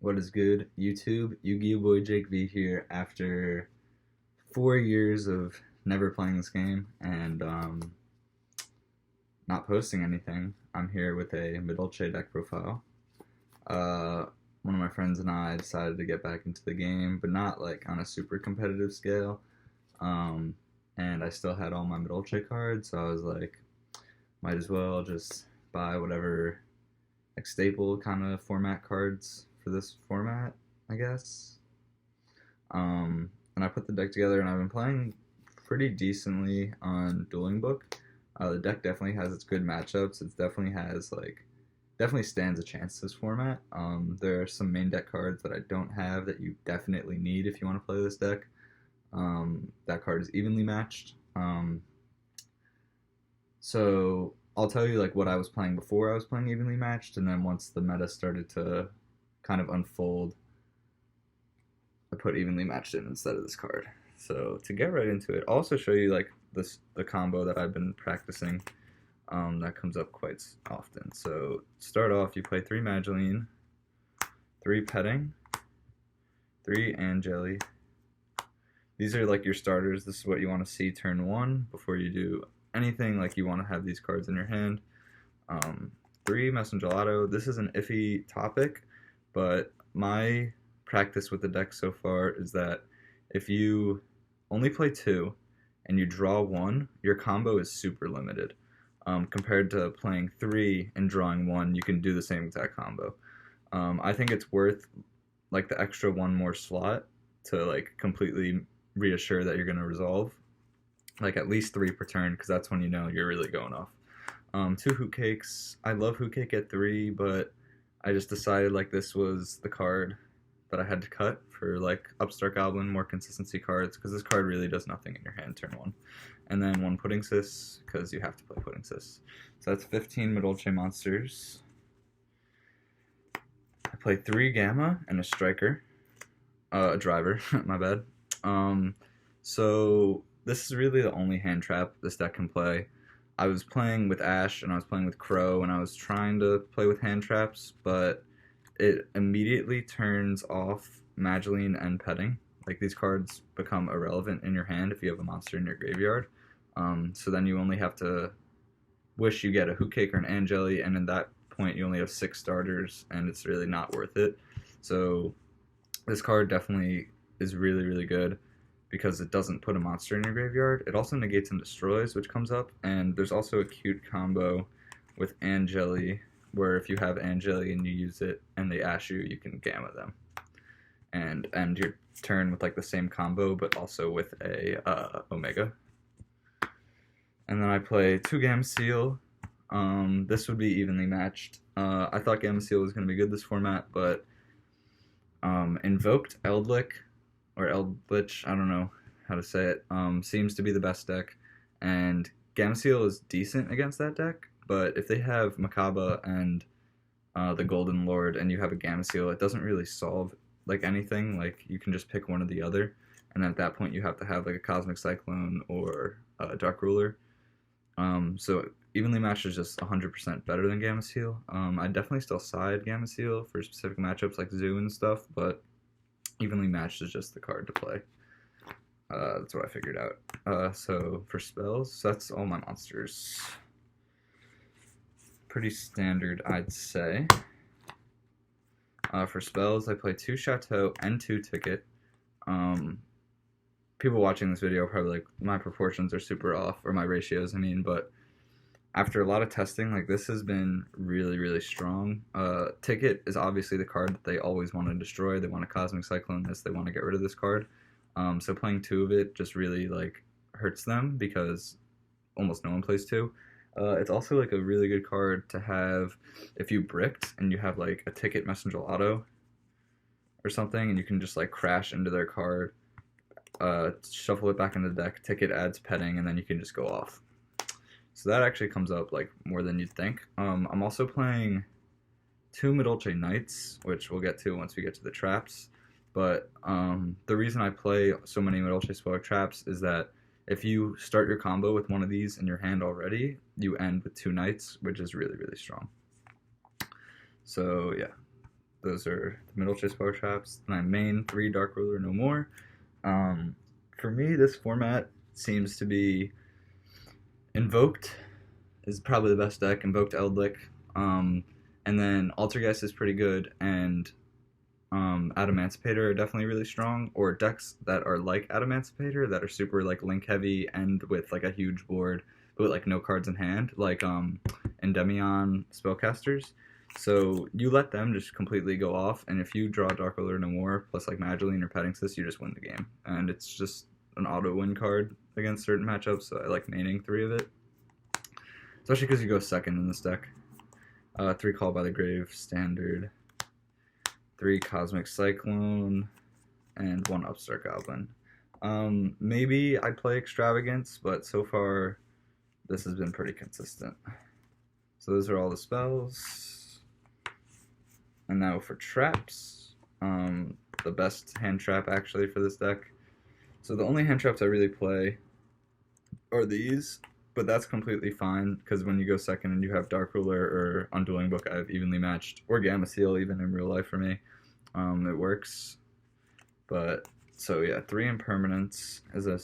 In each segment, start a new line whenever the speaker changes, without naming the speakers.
What is good, YouTube? Yu-Gi-Oh! Boy Jake V here after 4 years of never playing this game and not posting anything. I'm here with a Madolche deck profile. Uh, One of my friends and I decided to get back into the game, but not like on a super competitive scale. Um, and I still had all my Madolche cards, so I was like, might as well just buy whatever like staple kind of format cards for this format, I guess. And I put the deck together, and I've been playing pretty decently on Dueling Book. The deck definitely has its good matchups. It definitely has definitely stands a chance this format. There are some main deck cards that I don't have that you definitely need if you want to play this deck. That card is evenly matched. So I'll tell you like what I was playing before I was playing evenly matched, and then once the meta started to kind of unfold, I put evenly matched in instead of this card. So to get right into it, I'll also show you like the combo that I've been practicing. That comes up quite often. So start off, you play 3 Mageline, 3 Petting, 3 Angeli. These are like your starters. This is what you want to see turn 1 before you do anything. Like you want to have these cards in your hand. 3 Messengelato. This is an iffy topic, but my practice with the deck so far is that if you only play 2 and you draw 1, your combo is super limited. Compared to playing 3 and drawing 1, you can do the same exact combo. I think it's worth like the extra 1 more slot to like completely reassure that you're going to resolve like at least 3 per turn, because that's when you know you're really going off. 2 Hoot Cakes. I love Hoot Cake at 3, but I just decided like this was the card that I had to cut for like Upstart Goblin, more consistency cards, because this card really does nothing in your hand turn 1. And then 1 Puddingcess, because you have to play Puddingcess. So that's 15 Madolche monsters. I play 3 Gamma and a Striker. A Driver, my bad. So this is really the only hand trap this deck can play. I was playing with Ash and I was playing with Crow and I was trying to play with hand traps, but it immediately turns off Mageline and Petting. Like these cards become irrelevant in your hand if you have a monster in your graveyard. So then you only have to wish you get a Hoot Cake or an Angeli, and at that point you only have 6 starters, and it's really not worth it. So this card definitely is really, really good because it doesn't put a monster in your graveyard. It also negates and destroys, which comes up, and there's also a cute combo with Angeli, where if you have Angeli and you use it and they ash you, you can Gamma them and end your turn with like the same combo, but also with a Omega. And then I play 2 Gameciel. This would be evenly matched. I thought Gameciel was going to be good this format, but Invoked Eldritch, or Eldritch, I don't know how to say it, seems to be the best deck. And Gameciel is decent against that deck, but if they have Makaba and the Golden Lord and you have a Gameciel, it doesn't really solve like anything. Like you can just pick one or the other, and then at that point you have to have like a Cosmic Cyclone or a Dark Ruler. So evenly matched is just 100% better than Gameciel. I definitely still side Gameciel for specific matchups like Zoo and stuff, but evenly matched is just the card to play. That's what I figured out. So for spells, that's all my monsters. Pretty standard, I'd say. For spells, I play 2 Chateau and 2 Ticket. People watching this video are probably like, my proportions are super off, or my ratios, I mean, but after a lot of testing, like this has been really, really strong. Ticket is obviously the card that they always want to destroy. They want to Cosmic Cyclone this, they want to get rid of this card. So playing 2 of it just really like hurts them because almost no one plays 2. It's also like a really good card to have if you bricked and you have like a Ticket Messengelato or something, and you can just like crash into their card, shuffle it back into the deck, Ticket adds Petting, and then you can just go off. So that actually comes up like more than you'd think. I'm also playing 2 Madolche Knights, which we'll get to once we get to the traps. But the reason I play so many Madolche Spoiler traps is that if you start your combo with one of these in your hand already, you end with 2 Knights, which is really, really strong. So yeah, those are the Madolche Power Traps. Then I main 3 Dark Ruler No More. For me, this format seems to be Invoked is probably the best deck. Invoked Eldlik. And then Altergeist is pretty good, and Adamancipator are definitely really strong, or decks that are like Adamancipator that are super like link heavy and with like a huge board but with like no cards in hand, like Endymion spellcasters. So you let them just completely go off, and if you draw Dark Ruler No More plus like Madolche or Puddingcess, you just win the game, and it's just an auto win card against certain matchups. So I like maining 3 of it, especially because you go second in this deck. 3 Call by the Grave standard, 3 Cosmic Cyclone, and 1 Upstart Goblin. Maybe I'd play Extravagance, but so far this has been pretty consistent. So those are all the spells. And now for traps, the best hand trap actually for this deck. So the only hand traps I really play are these, but that's completely fine, because when you go second and you have Dark Ruler or Undueling Book, I have Evenly Matched, or Gameciel even in real life for me. It works. But, so yeah, 3 Impermanence is a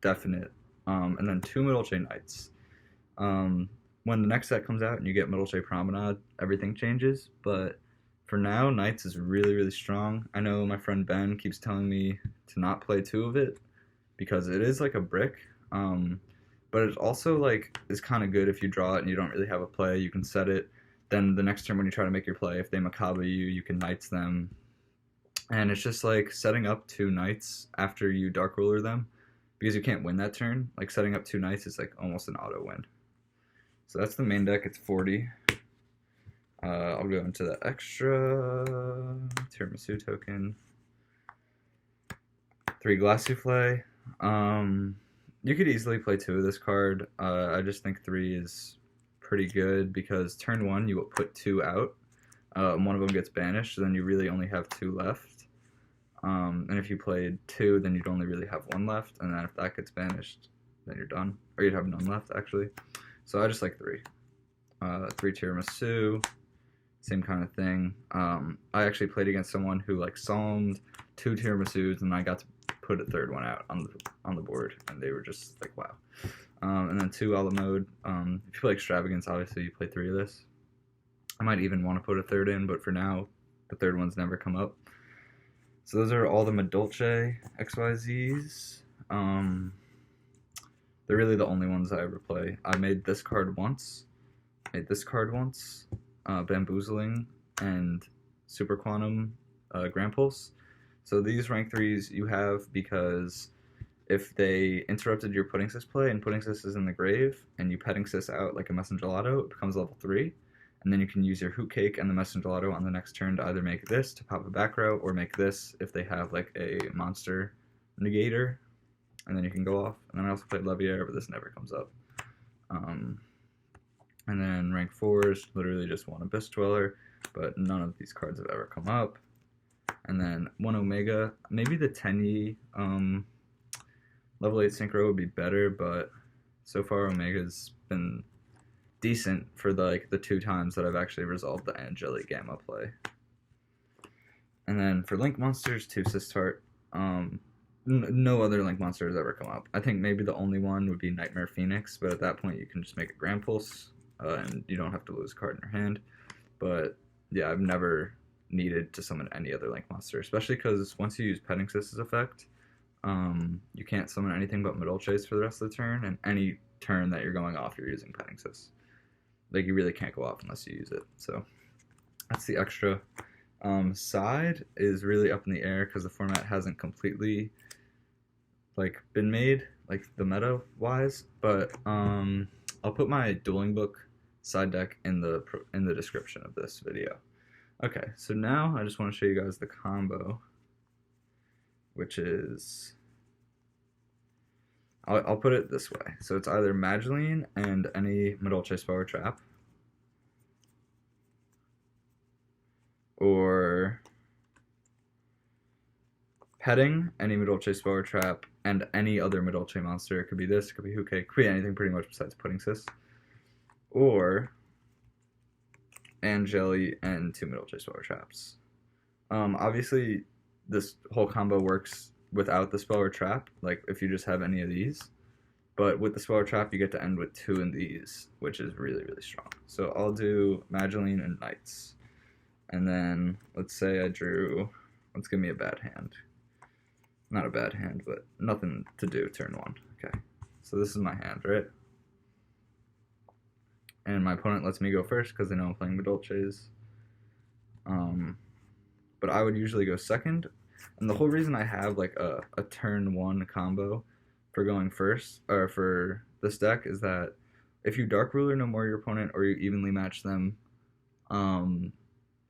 definite, and then 2 Madolche Knights. When the next set comes out and you get Madolche Promenade, everything changes, but for now, Knights is really, really strong. I know my friend Ben keeps telling me to not play 2 of it, because it is like a brick, but it also like is kind of good if you draw it and you don't really have a play. You can set it, then the next turn when you try to make your play, if they Macabre you, you can Knights them, and it's just like setting up 2 Knights after you Dark Ruler them, because you can't win that turn. Like setting up 2 Knights is like almost an auto win. So that's the main deck. It's 40. I'll go into the extra Tiramisu token. 3 Glass Souffle. You could easily play 2 of this card. I just think 3 is pretty good, because turn 1 you put 2 out, and one of them gets banished, so then you really only have 2 left. And if you played 2, then you'd only really have 1 left, and then if that gets banished, then you're done. Or you'd have none left, actually. So I just like 3. 3 Tiramisu, same kind of thing. I actually played against someone who like psalmed 2 Tiramisus, and I got to put a 3rd one out on the board, and they were just like, wow. And then 2 a la mode. If you play Extravagance, obviously you play 3 of this. I might even want to put a 3rd in, but for now, the 3rd one's never come up. So those are all the Madolche XYZs. They're really the only ones I ever play. I made this card once. Bamboozling and Super Quantum Grand Pulse. So these rank 3s you have because if they interrupted your Puddingcess play and Puddingcess is in the grave and you Puddingcess out like a Messengelato, it becomes level 3. And then you can use your Hoot Cake and the Messengelato on the next turn to either make this to pop a back row, or make this if they have like a monster negator, and then you can go off. And then I also played Leviair, but this never comes up. And then rank 4s, literally just 1 Abyss Dweller, but none of these cards have ever come up. And then 1 Omega, maybe the Tenyi level 8 Synchro would be better, but so far Omega's been decent for the 2 times that I've actually resolved the Angelic Gamma play. And then for Link Monsters, 2 Sistart. No other Link Monster has ever come up. I think maybe the only one would be Nightmare Phoenix, but at that point you can just make a Grand Pulse, and you don't have to lose a card in your hand. But yeah, I've never needed to summon any other Link Monster, especially because once you use Puddingcess's effect, you can't summon anything but Madolches for the rest of the turn, and any turn that you're going off, you're using Puddingcess. Like, you really can't go off unless you use it. So that's the extra. Side is really up in the air because the format hasn't completely been made, the meta wise. But I'll put my Dueling Book side deck in the description of this video. Okay, so now I just want to show you guys the combo, which is, I'll put it this way. So it's either Madolche and any Madolche Power Trap, or Petting any Madolche Power Trap and any other Madolche monster. It could be this, it could be Hoot Cake, it could be anything pretty much besides Puddingcess. Or and jelly, and 2 Madolche spell traps. Obviously, this whole combo works without the spell or trap, like if you just have any of these. But with the spell or trap, you get to end with 2 in these, which is really, really strong. So I'll do Madolche and Knights. And then, let's say I drew, let's give me a bad hand. Not a bad hand, but nothing to do turn 1. Okay, so this is my hand, right? And my opponent lets me go first because they know I'm playing Madolches. But I would usually go second. And the whole reason I have like a turn 1 combo for going first, or for this deck, is that if you Dark Ruler no more your opponent, or you evenly match them,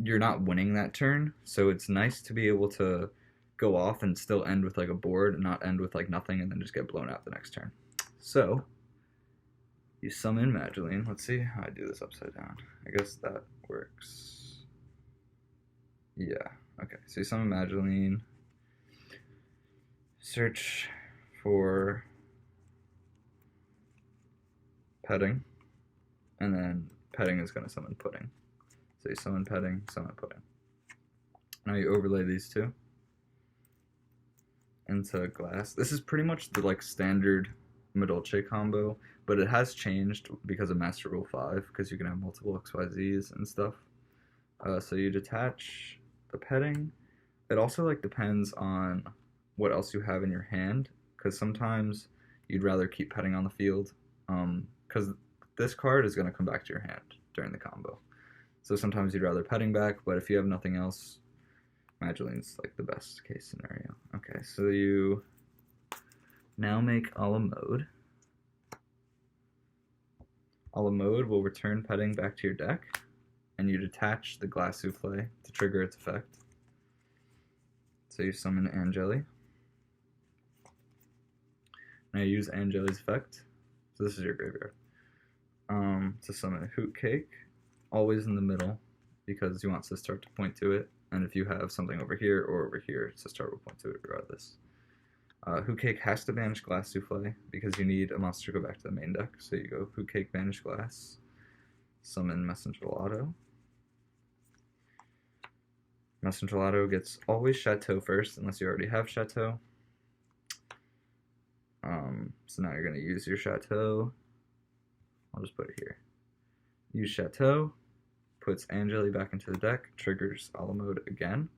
you're not winning that turn. So it's nice to be able to go off and still end with like a board, and not end with like nothing and then just get blown out the next turn. So you summon Madolche. Let's see how I do this upside down. I guess that works. Yeah, okay. So you summon Madolche. Search for Petting, and then Petting is going to summon Pudding. So you summon Petting, summon Pudding. Now you overlay these two into Glass. This is pretty much the like standard Madolche combo, but it has changed because of Master Rule 5, because you can have multiple XYZs and stuff. So you detach the Petting. It also like depends on what else you have in your hand, because sometimes you'd rather keep Petting on the field, because this card is going to come back to your hand during the combo. So sometimes you'd rather Petting back, but if you have nothing else, Madolche's like the best case scenario. Okay, so you now make a la mode. A la mode will return Petting back to your deck, and you detach the Glass Souffle to trigger its effect. So you summon Angeli. Now you use Angeli's effect. So this is your graveyard. To summon a Hoot Cake, always in the middle, because you want Sistart to point to it, and if you have something over here or over here, Sistart will point to it regardless. Hoot Cake has to banish Glass Souffle, because you need a monster to go back to the main deck, so you go Hoot Cake, banish Glass, summon Messengerlato. Messengerlato gets always Chateau first, unless you already have Chateau. So now you're going to use your Chateau. I'll just put it here. Use Chateau, puts Angeli back into the deck, triggers a la mode again.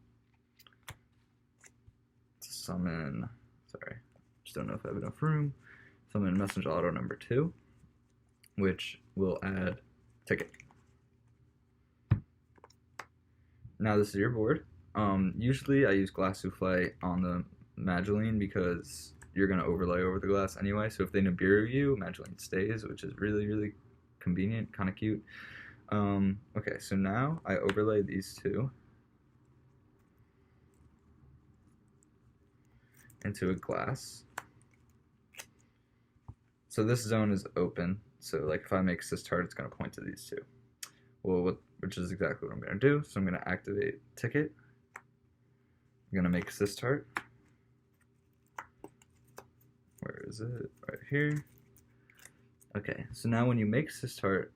Summon, sorry, just don't know if I have enough room. Summon Messengerlato number 2, which will add Ticket. Now this is your board. Usually I use Glass Souffle on the Madolche because you're going to overlay over the glass anyway, so if they Nibiru you, Madolche stays, which is really, really convenient, kind of cute. Okay, so now I overlay these two into a glass. So this zone is open, so like if I make Sistart, it's going to point to these two. Well, which is exactly what I'm going to do. So I'm going to activate Ticket. I'm going to make Sistart. Where is it? Right here. Okay, so now when you make Sistart,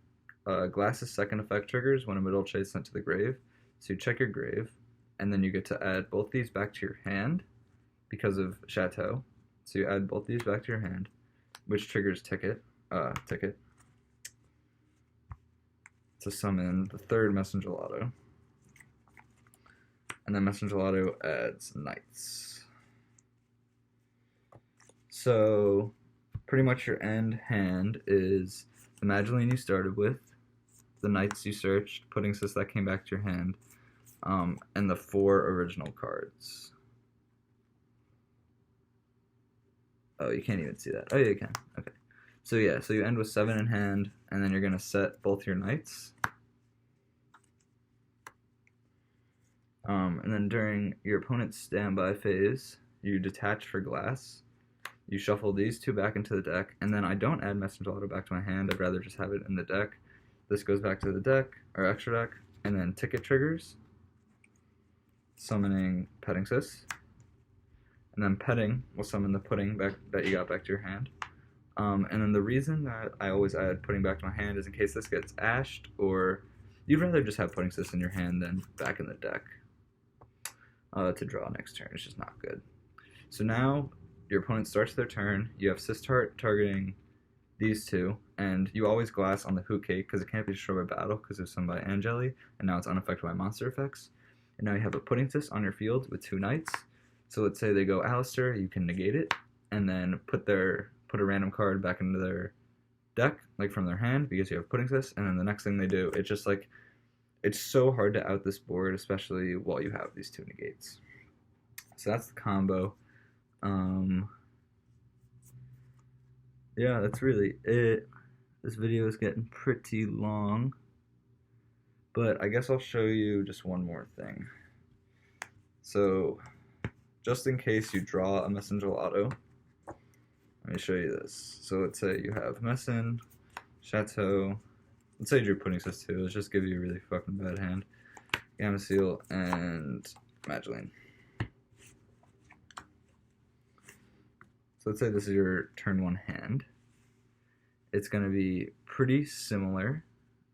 Glass's second effect triggers when a Madolche is sent to the grave. So you check your grave, and then you get to add both these back to your hand because of Chateau. So you add both these back to your hand, which triggers Ticket. To summon the third Messengerlato. And then Messengerlato adds Knights. So pretty much your end hand is the Madolche you started with, the Knights you searched, Puddingcess that came back to your hand, and the 4 original cards. Oh, you can't even see that. Oh, yeah, you can. Okay. So yeah, so you end with 7 in hand, and then you're going to set both your Knights. And then during your opponent's standby phase, you detach for Glass. You shuffle these 2 back into the deck, and then I don't add Messengerlato back to my hand. I'd rather just have it in the deck. This goes back to the deck, or extra deck, and then Ticket triggers, summoning Puddingcess. And then Petting will summon the Pudding back that you got back to your hand. And then the reason that I always add Pudding back to my hand is in case this gets ashed, or you'd rather just have Puddingcess in your hand than back in the deck to draw next turn. It's just not good. So now your opponent starts their turn. You have Sistart targeting these two, and you always glass on the Hoot Cake because it can't be destroyed by battle because it's summoned by Angeli, and now it's unaffected by monster effects. And now you have a Puddingcess on your field with 2 knights. So let's say they go Alistair, you can negate it, and then put a random card back into their deck, like from their hand, because you have Puddingcess, and then the next thing they do, it's just like, it's so hard to out this board, especially while you have these 2 negates. So that's the combo. Yeah, that's really it. This video is getting pretty long, but I guess I'll show you just one more thing. So, just in case you draw a Messenger Auto, let me show you this. So let's say you have Messin, Chateau, let's say you drew Puddingcess too, let's just give you a really fucking bad hand, Gameciel, and Madolche. So let's say this is your turn 1 hand. It's going to be pretty similar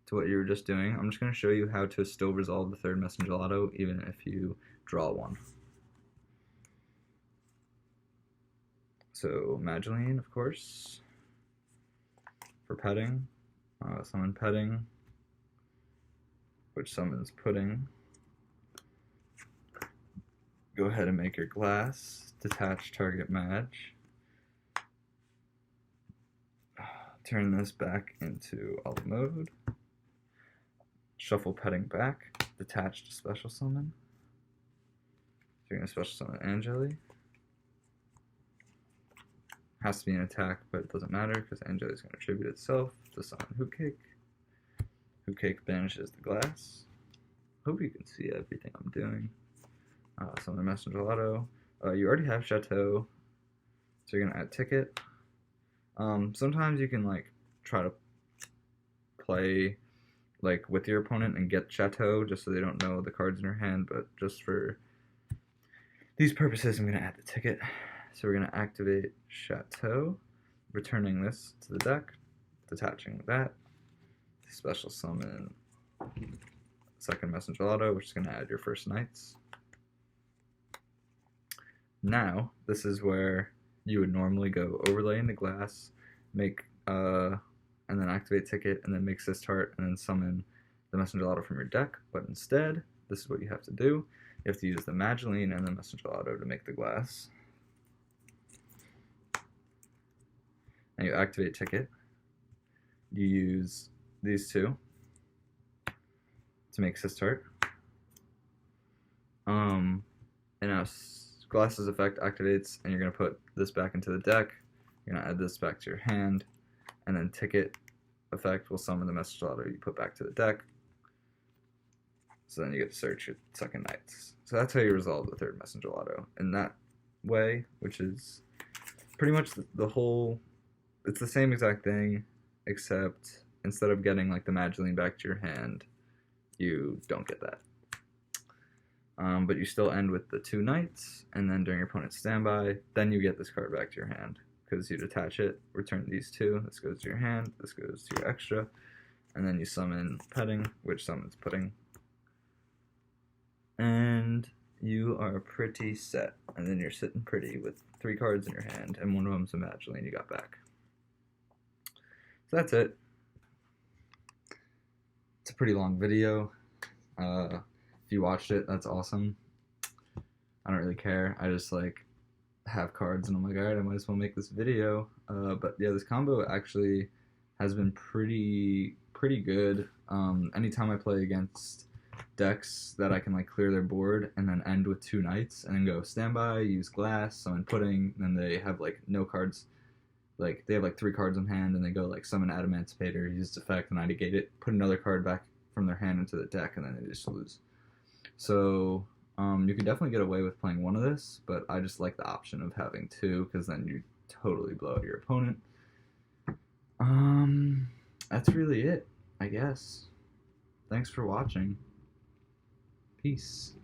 to what you were just doing. I'm just going to show you how to still resolve the 3rd Messenger Auto even if you draw 1. So Madolche, of course, for petting, summon petting, which summons pudding. Go ahead and make your glass, detach target match. Turn this back into alt mode. Shuffle petting back. Detach to special summon. So you're going to special summon Angeli. Has to be an attack, but it doesn't matter because Angeli is going to attribute itself to summon Hoot Cake. Hoot Cake banishes the glass. Hope you can see everything I'm doing. Summon Messenger Auto. You already have Chateau, so you're going to add Ticket. Sometimes you can like try to play like with your opponent and get Chateau just so they don't know the cards in your hand, but just for these purposes I'm going to add the Ticket. So we're going to activate Chateau, returning this to the deck, detaching that, special summon 2nd Messenger Auto, which is going to add your first knights. Now this is where you would normally go overlay into glass, make and then activate Ticket, and then make Sistart, and then summon the Messenger Auto from your deck. But instead, this is what you have to do. You have to use the Madolche and the Messenger Auto to make the glass. Now you activate Ticket. You use these 2 to make Sistart. And now Glass's effect activates, and you're going to put this back into the deck. You're going to add this back to your hand, and then Ticket effect will summon the Messenger Auto you put back to the deck. So then you get to search your 2nd knights. So that's how you resolve the 3rd Messenger Auto in that way, which is pretty much the whole. It's the same exact thing, except instead of getting like the Madolche back to your hand, you don't get that. But you still end with the 2 knights, and then during your opponent's standby, then you get this card back to your hand, because you detach it, return these 2, this goes to your hand, this goes to your extra, and then you summon petting, which summons pudding. And you are pretty set, and then you're sitting pretty with 3 cards in your hand, and one of them's a Madolche you got back. So that's it. It's a pretty long video. If you watched it, that's awesome. I don't really care. I just like have cards and I'm like, alright, I might as well make this video. But yeah, this combo actually has been pretty good. Anytime I play against decks that I can like clear their board and then end with 2 knights and then go standby, use glass, summon pudding, and then they have like no cards. Like they have like 3 cards in hand and they go like summon Adamantipator, use its effect, and I negate it, put another card back from their hand into the deck, and then they just lose. So you can definitely get away with playing one of this, but I just like the option of having 2 because then you totally blow out your opponent. That's really it, I guess. Thanks for watching. Peace.